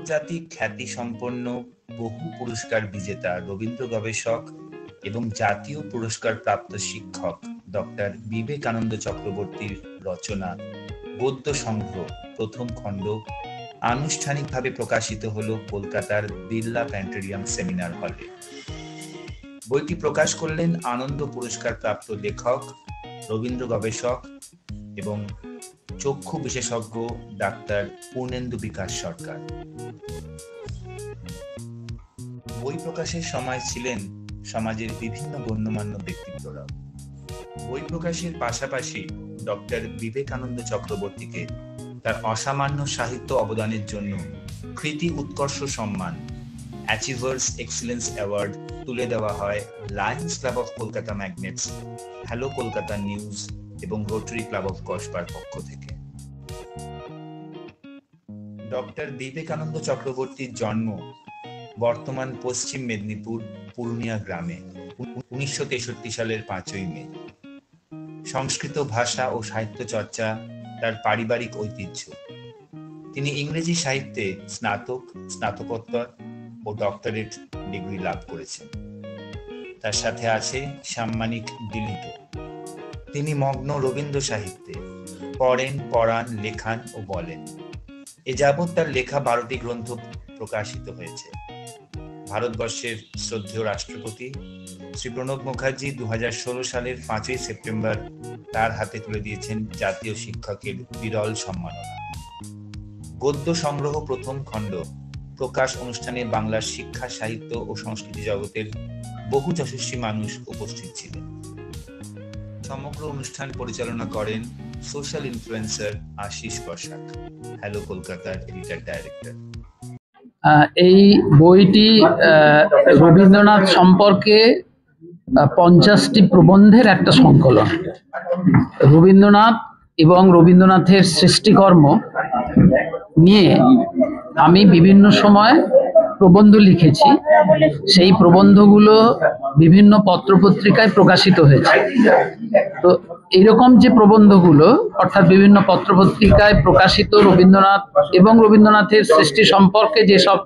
আন্তর্জাতিক খ্যাতিসম্পন্ন বহু পুরস্কার বিজেতা রবীন্দ্র গবেষক এবং জাতীয় পুরস্কার প্রাপ্ত শিক্ষক ডক্টর বিবেকানন্দ চক্রবর্তীর রচনা গদ্য সংগ্রহ প্রথম খণ্ড আনুষ্ঠানিকভাবে প্রকাশিত হলো কলকাতার বিড়লা প্ল্যানেটেরিয়াম সেমিনার হলে। বইটি প্রকাশ করলেন আনন্দ পুরস্কার প্রাপ্ত লেখক, রবীন্দ্র গবেষক এবং চক্ষু বিশেষজ্ঞ ডাক্তার পূর্ণেন্দু বিকাশ সরকার। বই প্রকাশের সময় ছিলেন সমাজের বিভিন্ন গণ্যমান্য ব্যক্তিত্বরা। বই প্রকাশের পাশাপাশি ডক্টর বিবেকানন্দ চক্রবর্তীকে তার অসামান্য সাহিত্য অবদানের জন্য কৃতি উৎকর্ষ সম্মান অ্যাচিভার্স এক্সিলেন্স অ্যাওয়ার্ড তুলে দেওয়া হয় Lions club of Kolkata magnets, hello Kolkata news এবং রোটারি ক্লাব অফ কসবার পক্ষ থেকে। ডক্টর বিবেকানন্দ চক্রবর্তীর জন্ম বর্তমান পশ্চিম মেদিনীপুর পুরুলিয়া গ্রামে 1963 সালের 5ই মে। সংস্কৃত ভাষা ও সাহিত্য চর্চা তার পারিবারিক ঐতিহ্য। তিনি ইংরেজি সাহিত্যে স্নাতক, স্নাতকোত্তর ও ডক্টরেট ডিগ্রি লাভ করেছেন। তার সাথে আছে সাম্মানিক ডিলিট। তিনি মগ্ন রবীন্দ্র সাহিত্যে, পড়েন, পড়ান, লেখান ও বলেন। এ যাবৎ তার লেখা 12টি গ্রন্থ প্রকাশিত হয়েছে। ভারতবর্ষের শ্রদ্ধেয় রাষ্ট্রপতি শ্রী প্রণব মুখার্জি 2016 সালের 5ই সেপ্টেম্বর তার হাতে তুলে দিয়েছেন জাতীয় শিক্ষকের বিরল সম্মাননা। গদ্য সংগ্রহ প্রথম খণ্ড প্রকাশ অনুষ্ঠানে বাংলার শিক্ষা, সাহিত্য ও সংস্কৃতি জগতের বহু যশস্বী মানুষ উপস্থিত ছিলেন। সমগ্র অনুষ্ঠান পরিচালনা করেন social influencer Ashis Basak, hello কলকাতার এডিটর ডাইরেক্টর। এই বইটি রবীন্দ্রনাথ সম্পর্কে 50টি প্রবন্ধের একটা সংকলন। রবীন্দ্রনাথ এবং রবীন্দ্রনাথের সৃষ্টিকর্ম নিয়ে আমি বিভিন্ন সময় প্রবন্ধ লিখেছি। সেই প্রবন্ধগুলো বিভিন্ন পত্রপত্রিকায় প্রকাশিত হয়েছে। তো এইরকম যে প্রবন্ধগুলো অর্থাৎ বিভিন্ন পত্রপত্রিকায় প্রকাশিত রবীন্দ্রনাথ এবং রবীন্দ্রনাথের সৃষ্টি সম্পর্কে যেসব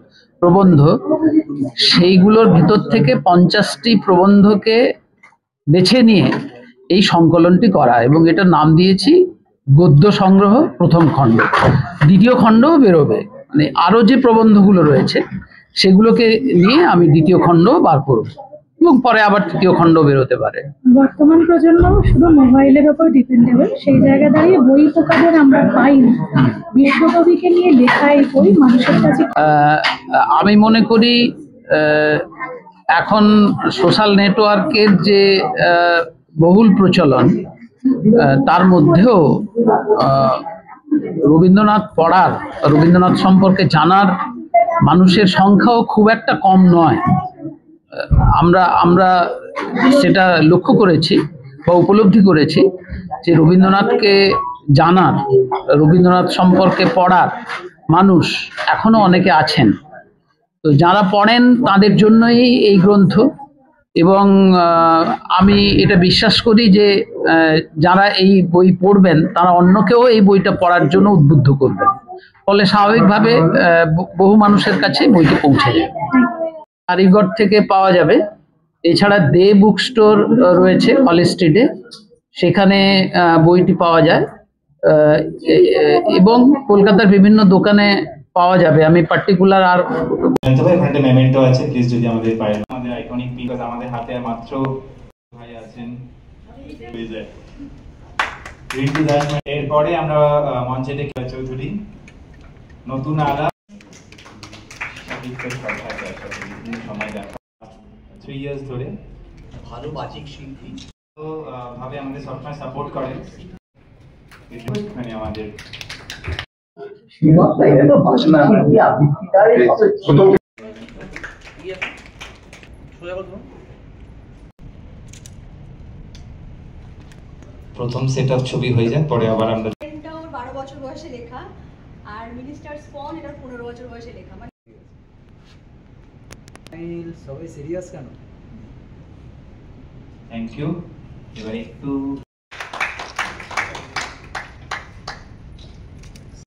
প্রবন্ধ, সেইগুলোর ভিতর থেকে 50টি প্রবন্ধকে বেছে নিয়ে এই সংকলনটি করা, এবং এটার নাম দিয়েছি গদ্য সংগ্রহ প্রথম খণ্ড। দ্বিতীয় খণ্ডও বেরোবে, মানে আরো যে প্রবন্ধগুলো রয়েছে সেগুলোকে নিয়ে আমি দ্বিতীয় খণ্ড বার করব এবং পরে আবার তৃতীয় খণ্ড বেরোতে পারে। বর্তমান প্রজন্ম শুধু মোবাইলের উপর ডিপেন্ডেবল, সেই জায়গা দাঁড়িয়ে বই প্রকাশের আমরা পাই না। বিশ্বকবিকে নিয়ে লেখা এই বই মানুষের কাছে আমি মনে করি এখন সোশ্যাল নেটওয়ার্কের যে বহুল প্রচলন, তার মধ্যেও রবীন্দ্রনাথ পড়ার, রবীন্দ্রনাথ সম্পর্কে জানার মানুষের সংখ্যাও খুব একটা কম নয়। আমরা সেটা লক্ষ্য করেছি বা উপলব্ধি করেছি যে রবীন্দ্রনাথকে জানার, রবীন্দ্রনাথ সম্পর্কে পড়ার মানুষ এখনো অনেকে আছেন। তো যারা পড়েন তাদের জন্যই এই গ্রন্থ, এবং আমি এটা বিশ্বাস করি যে যারা এই বই পড়বেন তারা অন্যকেও এই বইটা পড়ার জন্য উদ্বুদ্ধ করবেন, ফলে স্বাভাবিকভাবে বহু মানুষের কাছে বইটি পৌঁছে যাবে। কারিগর থেকে পাওয়া যাবে। এছাড়া দে বুক স্টোর রয়েছে কলেজ স্ট্রিটে, সেখানে বইটি পাওয়া যায়, এবং কলকাতার বিভিন্ন দোকানে পাওয়া যাবে। আমি পার্টিকুলার আর এখানে মেমেন্টো আছে, প্লিজ যদি আমাদের পারেন। আমাদের আইকনিক পিকস আমাদের হাতে মাত্র ভাই আছেন রিন্টু দাস। এরপরে আমরা মঞ্চে ডেকে চৌধুরী, নতুন আলা সময় দেখা 3 ইয়ার্স ধরে ভালো বাচিক শিল্পী তো ভাবে আমাদের সবসময় সাপোর্ট করেন। মানে আমাদের প্রথম সেট আপ ছবি হয়ে যায়, পরে আবার আমরা 12 বছর বয়সে লেখা, আর মিনিস্টার স্পন এটা 15 বছর বয়সে লেখা। মানে সবাই সিরিয়াস কেন? Thank you. এবারে একটু